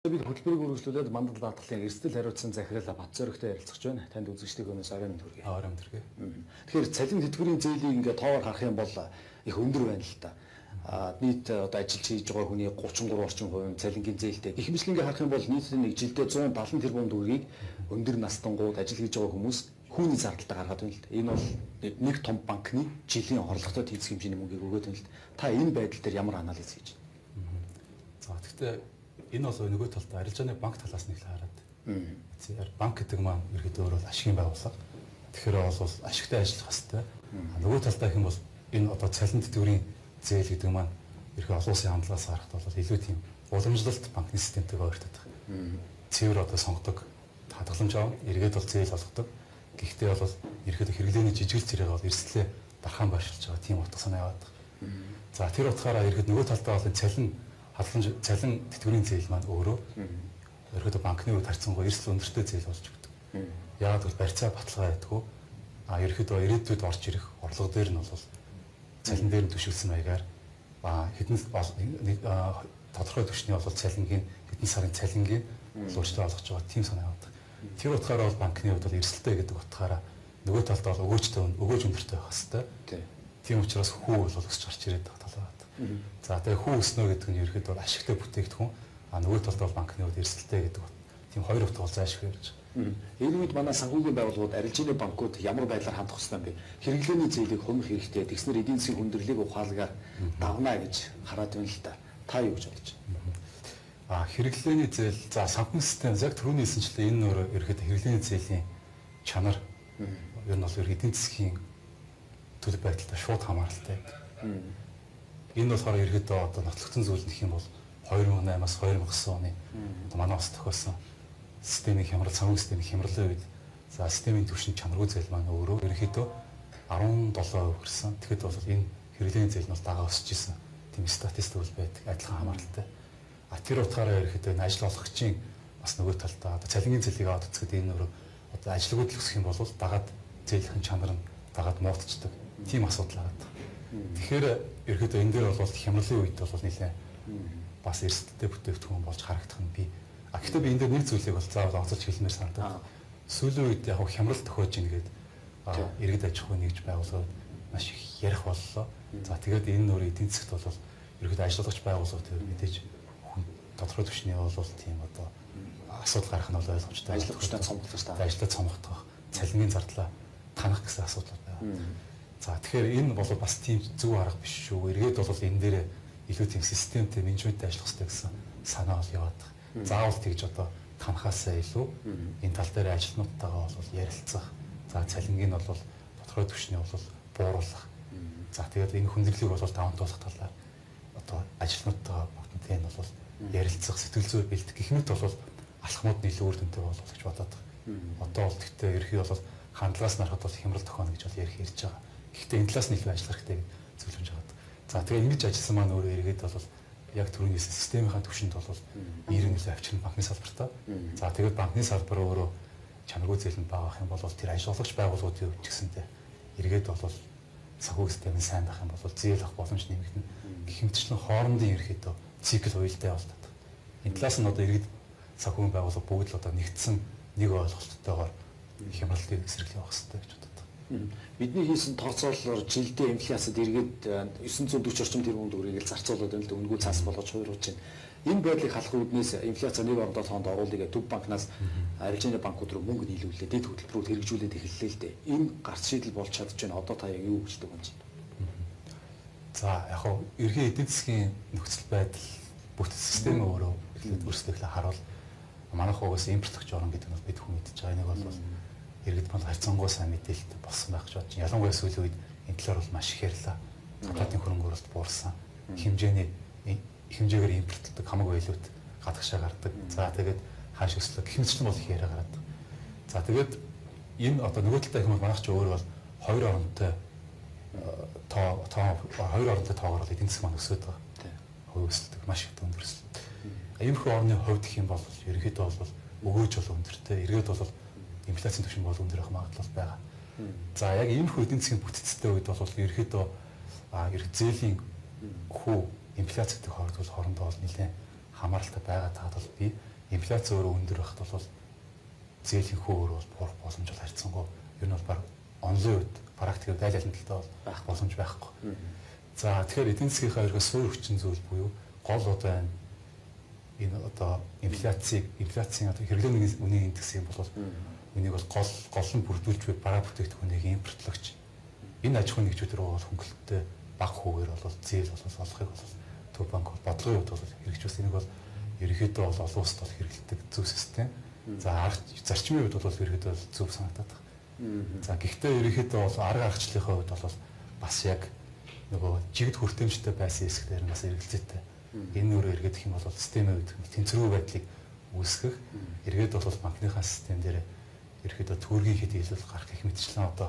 Бид хөтөлбөрийг үргэлжлүүлээд мандал даатгалын эрсдэл хариуцсан захирал бат зөрөгтэй ярилцж байна. Танд үзэгчдийн өнөөс оройн хүргэе. Оройн хүргэе. Тэгэхээр цалин тэтгэврийн зээлийг ингээд тоогоор харах юм бол их өндөр байна л та. Нийт одоо ажилч хийж байгаа хүний 33 орчим хувийн цалингийн зээлтэй. Гэх мэт ингээд харах юм бол нийт нэг жилдээ 170 тэрбум төгрөгийг өндөр настангууд ажил хийж байгаа хүмүүс хүүний зардалтаа гаргаад байна л да. Энэ бол нэг том банкны жилийн орлоготой тэнцэх хэмжээний мөнгийг өгөөд байна л да. Та энэ байдал дээр ямар анализ хийж байна? За гэхдээ энэ бол нөгөө талд арилжааны банк талаас нь л хараад. Банк гэдэг маань ерөөдөө өөрөө ашигын байгууллага. Тэгэхээр бол ашигтай ажиллах хэрэгтэй. Нөгөө талдаа их юм бол энэ одоо цалин тэтгэврийн зээл гэдэг маань ерөөхдөө олон улсын хандлагаас харахад бол илүү тийм уламжлалт банкны системтэйгээ ойртоод байгаа. Цэвэр одоо сонгодог, хадгаламж авна, эргээд бол зээл олгодог. Гэхдээ бол ерөөхдөө хэрэглээний жижигэл зэрэг бол эрсдлээ дархан байршилж байгаа тийм утга санаа яваад байгаа. За тэр утгаараа ерөөд нөгөө талдаа бол цалин тэтгэврийн зээл маань өөрөө ерөөдөө банкны үед харьцангуй эрсдэл өндөртэй зээл болж өгдөг. Яагаад гэвэл барьцаа баталгаа байдгүй. Ерөөдөө ирээдүйд орж ирэх орлого дээр нь бол цалин дээр нь төшөөлсөн маягаар хэдэн тодорхой түвшний бол цалингийн хэдэн сарын цалингийн өөрчлөлт олгож байгаа тийм санаа явдаг. Тэр утгаараа бол банкны үед бол эрсдэлтэй гэдэг утгаараа нөгөө талд бол өгөөж өндөртэй байх хэвээр. Тийм учраас хүү бол өсч гарч ирээд байгаа тал байна. За тэгээ хүү өснө гэдэг нь ерөөхдөө бол ашигтай бүтээгдэхүүн нөгөө талд бол банкны үед эрсдэлтэй гэдэг тийм хоёр утга бол зайлшгүй ярьж байгаа. Энэ үед манай санхүүгийн байгууллагууд арилжааны банкуд ямар байдлаар хандах ёстой юм бэ? Хэрэглээний зээлийг хумх хэрэгтэй, тэгснэр эдийн засгийн хүндрэлийг ухаалгаар давна гэж хараад байна л да. Та юу гэж бодож байна? Хэрэглээний зээл за санхүүгийн систем яг түрүүний хэлсэнчлээ энэ нөр ерөөхдөө хэрэглээний зээлийн чанар ер нь бол эдийн засгийн төлөв байдалтай шууд хамааралтай. Энэ болохоор ерөөдөө одоо нотлогдсон зүйл нэх юм бол 2008-аас 2009 оны манай бас тохиолсон системийн хямрал, санхүүгийн системийн хямралын үед за системийн түвшин чанаргүй зээл маань өөрөө ерөөдөө 17% хүрсэн. Тэгэхэд бол энэ хэрэглээний зээл нь бол дагаа өсөж исэн. Тийм статистик бол байдаг, адилхан хамааралтай. Тэр утгаараа ерөөдөө энэ ажил олгогчийн бас нөгөө талдаа одоо цалингийн зээлийг аваад үзэхэд энэ өөрөө одоо ажлууд л өсөх юм бол дагаад зээлийн чанар нь дагаад муудчихдаг. Тийм асуудал байгаа. Тэгэхээр ерөөдөө энэ дээр бол хямралын үед бол нэлээд бас эрсдэлтэй бүтээгдэхүүн болж харагдах нь би. Гэхдээ би энэ дээр нэг зүйлийг бол заавал онцолж хэлмээр санагдав. Сүүлийн үед яг хямрал тохиож ийн гээд иргэд аж ахуйн нэгж байгууллагууд маш их ярих боллоо. За тэгээд энэ нөр эдийн засгт бол ерөөдөө ажиллагч байгууллагууд мэдээж хүн тодорхой түвшний бол тийм одоо асуудал гарах нь бол ойлгомжтой. Ажиллагчдаа цомгох хэрэгтэй. Ажиллаж цомгох, цалингийн зардлаа танах гэсэн асуудал байна. За тэгэхээр энэ бол бас тийм зөв арга биш шүү. Эргээд бол энэ дээр илүү тийм системтэй менежменттэй ажиллах хэрэгтэй гэсэн санаа бол яваад байна. Заавал тэгж одоо танахаасаа илүү энэ тал дээр ажилтнуудтайгаа бол ярилцах. За цалингийн бол тодорхой түвшний бол бууруулах. За тэгээд энэ хүндрэлийг бол давантуулах талаар одоо ажилтнуудтайгаа бүгднтэй нь бол ярилцах, сэтгэл зүй бэлдэх гэх мэт бол алхмууд нь илүү үр дүнтэй болов гэж бодоод байна. Одоо бол тэгтээ ерхий бол хандлагаас нарахад бол хямрал тохионо гэж бол ярих ярьж байгаа. Гэхдээ энэ талаас нь илүү ажиллах хэрэгтэй гэж зөвлөж байгаа. За тэгээ ингэж ажилласан маань өөрөө эргээд бол яг түрүүнээс системийнхаа түвшинд бол 90% авчирн банкны салбартаа. За тэгээд банкны салбар өөрөө чанаргүй зээлэнд баах юм бол тэр ажиллагч байгууллагуудын ч гэсэнтэй эргээд бол санхүүгийн системийн сайн байх юм бол зээл авах боломж нэмэгдэнэ. Гэх мэтчлэн хоорондын ерөөдөө цикл уялдаа болдог. Энэ талаас нь одоо иргэд санхүүгийн байгууллага бүгд л одоо нэгдсэн нэг ойлголттойгоор хямралтыг эсрэглэх байх хэрэгтэй гэж боддог. Бидний хийсэн тооцоололоор жилдээ инфляцид эргээд 940 орчим тэрбум төгрөгийг зарцуулаад байна л да үнгүү цаас болгож хувирууж байна. Энэ байдлыг халах үүднээс инфляц 1.7 тоонд оруулъя төв банкнаас арилжааны банкуд руу мөнгө нийлүүлээ, дэд хөтөлбөрүүд хэрэгжүүлээд эхэллээ л дээ. Энэ гарц шийдэл болж чадж байна. Одоо та яг юу гэж дүгнэж байна? За яг хоо ерхий эдийн засгийн нөхцөл байдал бүтэц систем өөрөө өөрсдөө харуул манайх угаас импортлогч орн гэдэг нь бол бид хүн мэдж байгаа. Энийг бол иргэд бол харьцангуй сайн мэдээлэлтэй болсон байх гэж бодож байна. Ялангуяа сүүлийн үед энэ талаар бол маш их ярьлаа. Гадаадын хөрөнгө оруулалт буурсан. Хэмжээгээр импортлдог хамаагүй илүүт гадагшаа гардаг. За тэгээд хааш өслөг гэх мэтчлэн бол их яриа гараад. За тэгээд энэ одоо нөгөө талдаа их манайх ч өөр бол хоёр оронтой тоогоор бол эдийн засаг маань өсөд байгаа. Хувь өсөлтөд маш их өндөр өсөлт. Иймэрхүү орны хувьд гэх юм бол ерөнхийдөө бол өгөөж бол өндөртэй. Эргээд бол инфляцийн түвшин бол өндөр байх магадлал байгаа. За яг иймэрхүү эдийн засгийн бүтцтэй үед бол ерөнхийдөө зээлийн хүү инфляц гэдэг хоорондоо бол нэлээд хамааралтай байгаа таад бол би инфляц өөрөө өндөр байхад бол зээлийн хүү бол буурах боломж бол харьцангуй ер нь бол баг онлын үед практикээр дайлалын талдаа бол боломж байхгүй. За тэгэхээр эдийн засгийнхаа ерөөс суурь хүчин зүйл буюу гол одоо энэ одоо инфляцийн одоо хэрэглээний үнийн индекс юм бол үнийг бол гол нь бүрдүүлж буй бараа бүтээгдэхүүнийг импортлогч энэ аж ахуйн нэгжүүд рүү бол хөнгөлөлттэй бага хүүгээр бол зээл бол олохыг бол Төв банк бол бодлогын хувьд бол хэрэгжүүлсэн. Энийг бол ерөнхийдөө бол олон улсад бол хэрэгэлдэг зөв систем. За зарчмын хувьд бол ерөнхийдөө зөв санагдаад байна. За гэхдээ ерөнхийдөө бол арга аргачлалын хувьд бол бас яг нөгөө жигд хүртээмжтэй байсан хэсгээр нь бас эргэлзээтэй. Энэ өөрөө эргээд гэх юм бол системийн үед тэнцвэргүй байдлыг үүсгэх эргээд бол банкныхаа систем дээр ерөнхийдөө төгрөгийн хэд илүү гарах гэх мэтчлэн одоо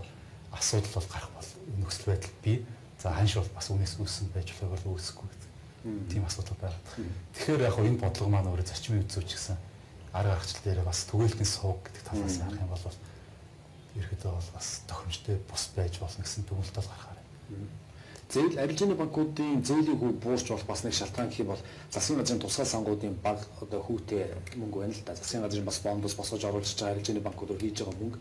асуудал бол гарах бол нөхцөл байдал бий. За ханш бол бас үнээс үүссэн байж болохоор үүсэхгүй гэдэг. Тийм асуудал байгаад. Тэгэхээр яг энэ бодлого маань өөрөө зарчмын үед зүүч гэсэн арга аргачлал дээр бас түгээлтийн сувг гэдэг талаас нь харах юм бол ерөөдөө бол бас тохиромжтой бус байж болно гэсэн дүгнэлт гаргахаар байна. Зээл арилжааны банкуудын зээлийн хөв буурч болох бас нэг шалтгаан гэх юм бол засгийн газрын тусгай сангуудын баг одоо хүүтэй мөнгө байна л да. Засгийн газрын бас бондос босгож оруулж байгаа арилжааны банкудаар хийж байгаа мөнгө.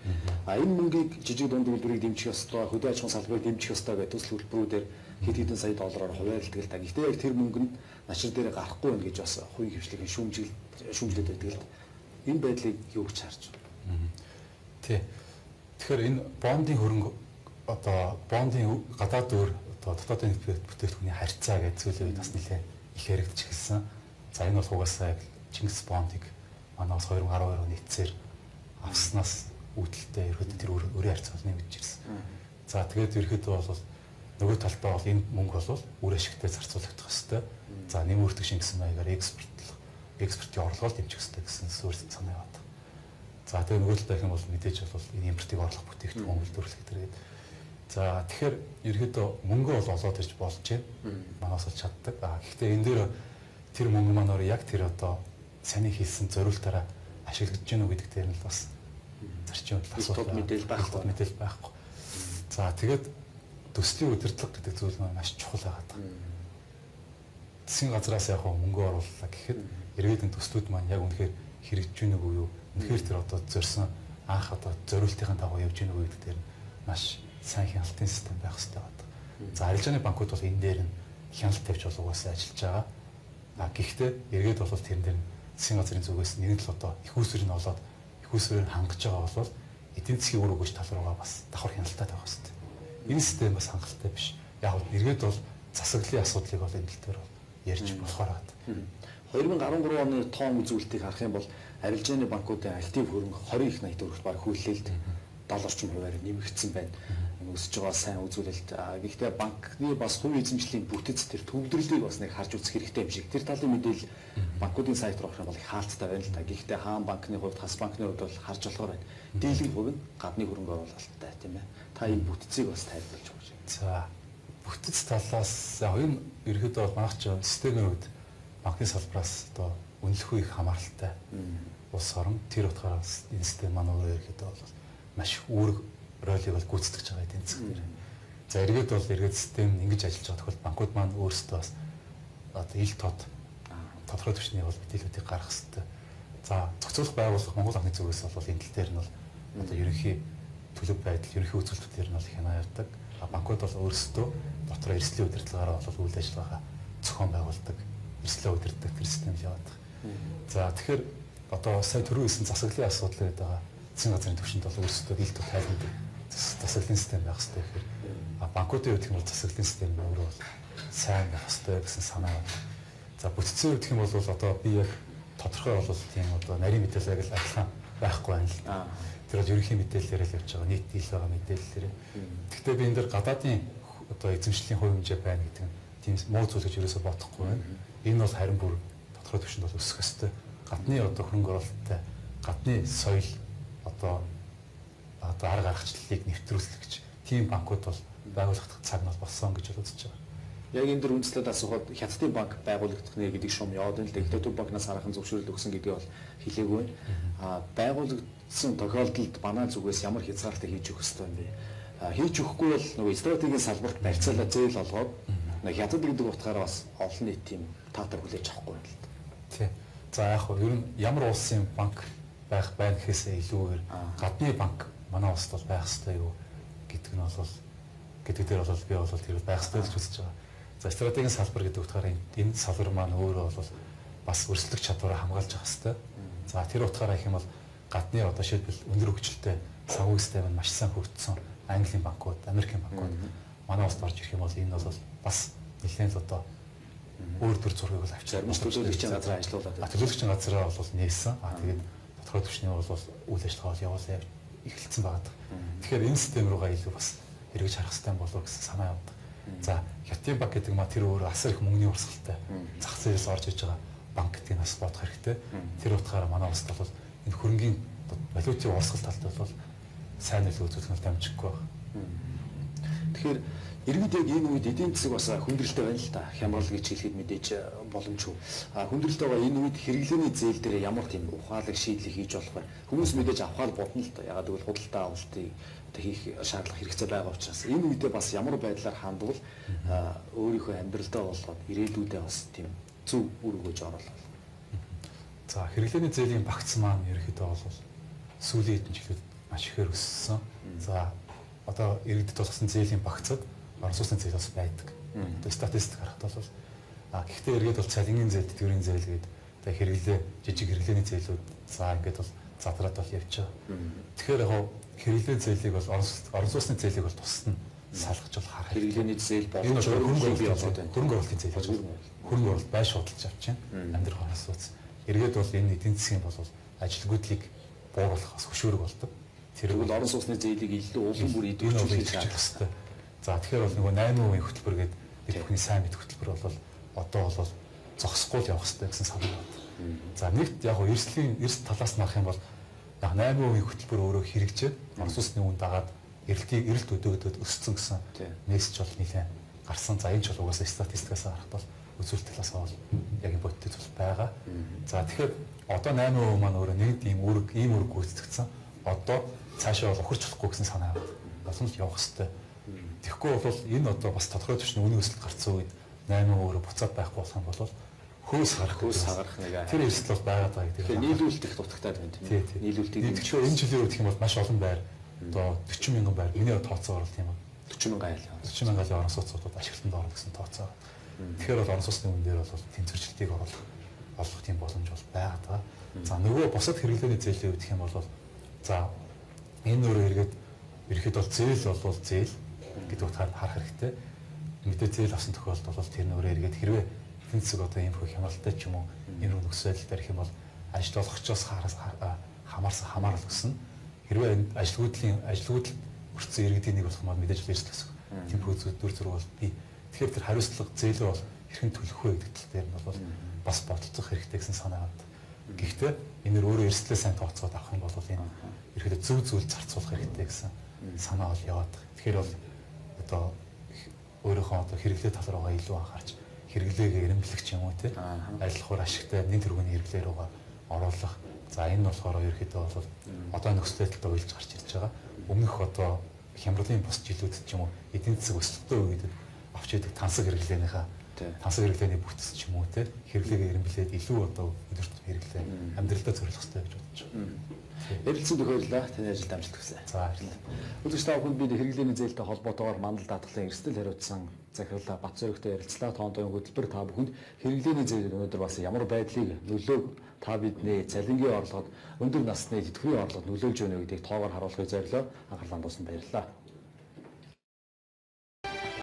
Энэ мөнгийг жижиг дунд үйлдвэрийг дэмжих ёстой, хөдөө аж ахуйн салбарыг дэмжих ёстой гэдэг төсөл хөтөлбөрүүдээр хэд хэдэн сая доллараар хуваарлдаг л да. Гэхдээ яг тэр мөнгө нь начир дээр гарахгүй байна гэж бас хувийн хвшлийн шүүмжлээд байдаг л да. Энэ байдлыг юу гэж харж байна? Тий. Тэгэхээр энэ бондын хөрөнгө одоо бондын гадаад өөр одоо дотоодын бүтээгдэхүүний харьцаа гэж зүйлүүд бас нэлээд их яригдчих хэлсэн. За энэ бол угаасаа Чингис бондыг манай бас 2012 оны эцсээр авснаас үүдэлтэй ерөөд тэр өөрийн харьцааг нэмж ирсэн. За тэгээд ерөөдөө бол нөгөө талдаа бол энэ мөнгө бол үр ашигтай зарцуулагдах ёстой. За нэмэгдэх шингэсэн маягаар экспортын орлогоо дэмжих ёстой гэсэн суурь санаа яваад. За тэгээд нөгөө талдаа хэм бол мэдээж бол энэ импортыг орлох бүтээгдэхүүн үйлдвэрлэх гэдэг. За тэгэхээр ерөөдөө мөнгө бол олоод ирж болж байна. Манаас л чаддаг. Гэхдээ энэ дээр тэр мөнгө маань яг тэр одоо саний хийсэн зориултаараа ашиглаж гэнэ үү гэдэг дээр нь бас зарчим асуудал мэдээлэл байхгүй. За тэгээд төслийн удирдлага гэдэг зүйл маань маш чухал байгаа. Засгийн газраас яг мөнгө орууллаа гэхэд иргэдийн төслүүд маань яг үнэхээр хэрэгжиж гэнэ үү юу? Үнэхээр тэр одоо зорьсон анх одоо зориултын дагуу явж гэнэ үү гэдэг дээр маш сайн хяналтын систем байх хэрэгтэй байна. За арилжааны банкуд бол энэ дээр нь хяналт тавьж угаасаа ажиллаж байгаа. Гэхдээ эргээд бол тэрэн дээр засгийн газрын зүгээс нэг л одоо их усрыг нь олоод их усрыг хангаж байгаа бол эдийн засгийн үр өгөөж тал руугаа бас давхар хяналттай байх хэрэгтэй. Энэ систем бас хангалттай биш. Яг нь эргээд бол засаглалын асуудлыг бол энэ тал дээр ярьж болохоор байна. 2013 оны тоон үзүүлэлтийг харах юм бол арилжааны банкуудын актив хөрөнгө 20 их 80 төгрөгт баг хүлээлт 70 орчим хувиар нэмэгдсэн байна. Өсөж байгаа сайн үзүүлэлт. Гэхдээ банкны бас хувийн эзэмшлийн бүтэц төр төвлөрлийг бас нэг харж үзэх хэрэгтэй юм шиг. Тэр талын мэдээлэл банкуудын сайт руу орох юм бол их хаалттай байна л та. Гэхдээ хаан банкны хувьд, хас банкны хувьд бол харж болохоор байна. Дийлэнх хувь нь гадны хөрөнгө оруулалттай тийм ээ. Та энэ бүтцийг бас тайлбарлаж өгч байна. За бүтэц талаас энэ ерөөдөө бол манайх ч системийн хувьд банкны салбараас одоо үнэлэхгүй их хамааралтай. Улс орон тэр утгаараа энэ систем маань өөрөө ерөөдөө бол маш үүрэг ролийг бол гүйцэтгэж байгаа эдийн засаг дээр. За эргээд бол эргээд систем ингэж ажиллаж байгаа тохиолдолд банкуд маань өөрсдөө бас одоо ил тод тодорхой түвшний бол мэдээллүүдийг гаргах хэрэгтэй. За зохицуулах байгууллага Монгол банкны зүгээс бол энэ тал дээр нь бол одоо ерөнхий төлөв байдал, ерөнхий үзүүлэлтүүд нь бол их хянаадаг. Банкуд бол өөрсдөө дотор эрсдлийн удирдлагаараа бол үйл ажиллагаа зохион байгуулдаг, эрсдлээ удирддаг тэр систем яваад байгаа. За тэгэхээр одоо сая түрүү хэлсэн засаглалын асуудал гэдэг байгаа. Засгийн газрын түвшинд бол өөрсдөө ил тод тайлбарладаг засаглалын систем байх хэрэгтэй гэхээр банкуудын хувьд бол засаглалын систем өөрөө бол сайн байх хэрэгтэй гэсэн санаа байна. За бүтцийн хувьд юм бол одоо би яг тодорхой бол тийм одоо нарийн мэдээлэл яг л адилхан байхгүй байна л. Тэр бол ерөнхий мэдээлэлээр л явж байгаа нийт ил байгаа мэдээлэлээр. Гэхдээ би энэ дэр гадаадын одоо эзэмшлийн хувь хэмжээ байна гэдэг нь тийм муу зүйл гэж ерөөсөй бодохгүй байна. Энэ бол харин бүр тодорхой түвшинд бол өсөх ёстой. Гадны одоо хөрөнгө оруулалттай гадны соёл одоо арга аргачлалыг нэвтрүүлэх гэж тийм банкуд бол байгуулагдах цаг нь болсон гэж үзэж байгаа. Яг энэ дөр үндэслэлд асуухад Хятадын банк байгуулагдах нэ гэдэг шум яваад байна л да. Төв банкнаас хараахан зөвшөөрөл өгсөн гэдгийг бол хэлээгүй байна. Байгуулагдсан тохиолдолд манай зүгээс ямар хязгаарлалт хийж өгөх ёстой юм бэ? Хийж өгөхгүй бол нөгөө стратегийн салбарт барьцаалаа зээл олгоод Хятад гэдэг утгаараа бас олон нийт тийм таатар хүлээж авахгүй байна л да. Тий. За яг хөө ер нь ямар улсын банк байх байна гэхээсээ илүүгээр гадны банк манай улсад бол байх ёстой юу гэдэг нь бол гэдэг дээр бол би бол тэр байх ёстой гэж үзэж байгаа. За стратегийн салбар гэдэг утгаараа энэ салбар маань өөрөө бол бас өрсөлдөх чадвараа хамгаалж явах ёстой. За тэр утгаараа их юм бол гадны одоо шийдвэл өндөр хөгжилтэй санхүүгийн систем нь маш сайн хөгжсөн Английн банкуд, Америкийн банкуд манай улсад орж ирэх юм бол энэ бол бас нэлээд одоо өөр төр зургийг бол авчирсан. Төлөөлөгчийн газар ажиллуулаад. Төлөөлөгчийн газараа бол нээсэн. Тэгээд тодорхой түвшний бол үйл ажиллагаа бол явуулсан эхэлсэн байгаа. Тэгэхээр энэ систем руугаа илүү бас эргэж харах хэрэгтэй болов гэсэн санаа явдаг. За Хятадын банк гэдэг ма тэр өөр асар их мөнгөний урсгалтай зах зээлээс орж иж байгаа банк гэдгийг бас бодох хэрэгтэй. Тэр утгаараа манай улсад бол энэ хөрөнгийн валютын урсгал талд бол сайн нөлөө үзүүлэх нь дамжиггүй байна. Тэгэхээр иргэд яг энэ үед эдийн засаг бас хүндрэлтэй байна л да. Хямрал гэж хэлэхэд мэдээж боломжгүй. Хүндрэлтэй байгаа энэ үед хэрэглээний зээл дээр ямар тийм ухаалаг шийдлийг хийж болох вэ? Хүмүүс мэдээж авахаар бодно л да. Ягаад гэвэл худалдаа авалтыг одоо хийх шаардлага хэрэгцээ байгаа учраас энэ үедээ бас ямар байдлаар хандвал өөрийнхөө амьдралдаа болгоод ирээдүйдээ бас тийм зөв үр өгөөж оруулах. За хэрэглээний зээлийн багц маань ерөөхдөө бол сүүлийн хэдэн жилүүд маш ихээр өссөн. За одоо иргэдэд болгосон зээлийн багцад орон сууцны зээл бас байдаг. Одоо статистик харахад бол гэхдээ иргэд бол цалингийн зээл, төвийн зээл гээд одоо хэрэглээ жижиг хэрэглээний зээлүүд за ингээд бол задраад бол явж байгаа. Тэгэхээр яг хэрэглээ зээлийг бол орон сууцны зээлийг бол тусад нь салгаж бол харах. Хэрэглээний зээл болж хөрөнгө оруулалтын зээл хөрөнгө оруулалт байр шуудалж авч байна. Амьдрах орон сууц. Иргэд бол энэ эдийн засгийн бол ажилгүйдлийг бууруулах бас хөшөөрөг болдог. Тэрвэл орон сууцны зээлийг илүү улам бүр идэвхжүүлэх хэрэгтэй. За тэгэхээр бол нөгөө 8% хөтөлбөр гэдэг бид бүхний сайн мэд хөтөлбөр бол одоо бол зогсохгүй явах хэрэгтэй гэсэн санаа байна. За нэгт яг эрс талаас нь авах юм бол яг 8% хөтөлбөр өөрөө хэрэгжээд орон сууцны үн дагаад эрэлт өдөөгдөд өссөн гэсэн мессеж бол нэлээд гарсан. За энэ ч бол угаасаа статистикаас харахад бол үзүүлэлт талаас нь яг энэ бодит зүйл байгаа. За тэгэхээр одоо 8% маань өөрөө нэг ийм үүрэг гүйцэтгэсэн. Одоо цаашаа бол ухарч болохгүй гэсэн санаа байна. Боломж явах хэрэгтэй. Тэгэхгүй бол энэ одоо бас тодорхой түвшний үнийн өсөлт гарсан үед 8% өөрөө буцаад байхгүй болох юм бол хөөс хагарах нэг тэр эрсдэл бол байгаад байгаа гэдэг. Тэгэхээр нийлүүлэлт их дутагтай байна тийм ээ. Нийлүүлэлтийг тэгэхээр энэ жилийн үед гэх юм бол маш олон байр одоо 40 мянган байр миний тооцоо оруулалт юм бол 40 мянган айл. 40 мянган айлын орон сууцуудад ашиглалтанд орно гэсэн тооцоо. Тэгэхээр бол орон сууцны үн дээр бол тэнцвэрчлэлтийг олох тийм боломж бол байгаад байгаа. За нөгөө бусад хэрэглээний зээлийн үед гэх юм бол за энэ өөрөө эргээд ерхэд бол зээл бол зээл гэдэг утгаар харах хэрэгтэй. Мэдээ зээл авсан тохиолдолд бол тэр нөрөө эргээд хэрвээ эдийн засаг одоо ийм их хямралтай ч юм уу энэ рүү нөхцөл байдал тарих юм бол ажил олгогчоос хамаарал өгсөн. Хэрвээ ажилгүйдэл өрцөн иргэдийн нэг болох юм бол мэдээж эрсдэл өсөх. Тийм дүр зураг бол бий. Тэгэхээр тэр хариуцлага зээлээ бол хэрхэн төлөх вэ гэдэг тал дээр нь бол бас бодолцох хэрэгтэй гэсэн санаа байна. Гэхдээ энээр өөрөө эрсдлээ сайн тооцоод авах юм бол энэ ерөөдөө зөв зүйл зарцуулах хэрэгтэй гэсэн санаа бол яваад байна. Тэгэхээр бол одоо өөрийнхөө одоо хэрэглээ тал руугаа илүү анхаарч хэрэглээгээ эренблэх юм уу те ажиллахаар ашигтай нэн тэргүүний хэрэглээ руугаа оруулах. За энэ болохоор ерөөдөө бол одоо нөхцөл байдалд уйлж гарч ирж байгаа. Өмнөх одоо хямралын бус жилүүдэд ч юм уу эдийн засаг өсөлттэй үедэд авч идэг тансаг хэрэглээний бүтц ч юм уу те хэрэглээгээ эренблээд илүү одоо өдөрт хэрэглээ амьдралдаа зориулах хэрэгтэй гэж бодож байна. Ярилцсан тохиолдлоо таны ажилд амжилт хүсье. За баярлалаа. Үзэгч та бүхэнд бид хэрэглээний зээлтэй холбоотойгоор мандал даатгалын эрсдэл хариуцсан захирлаа Батзөрөгтэй ярилцлаа. Тоонтойн хөтөлбөр та бүхэнд хэрэглээний зээл өнөөдөр бас ямар байдлыг нөлөөг та бидний цалингийн орлогод өндөр насны тэтгэврийн орлогод нөлөөлж өгнө гэдгийг тоогоор харуулахыг зорилоо. Анхаарлаа хандуулсан баярлалаа.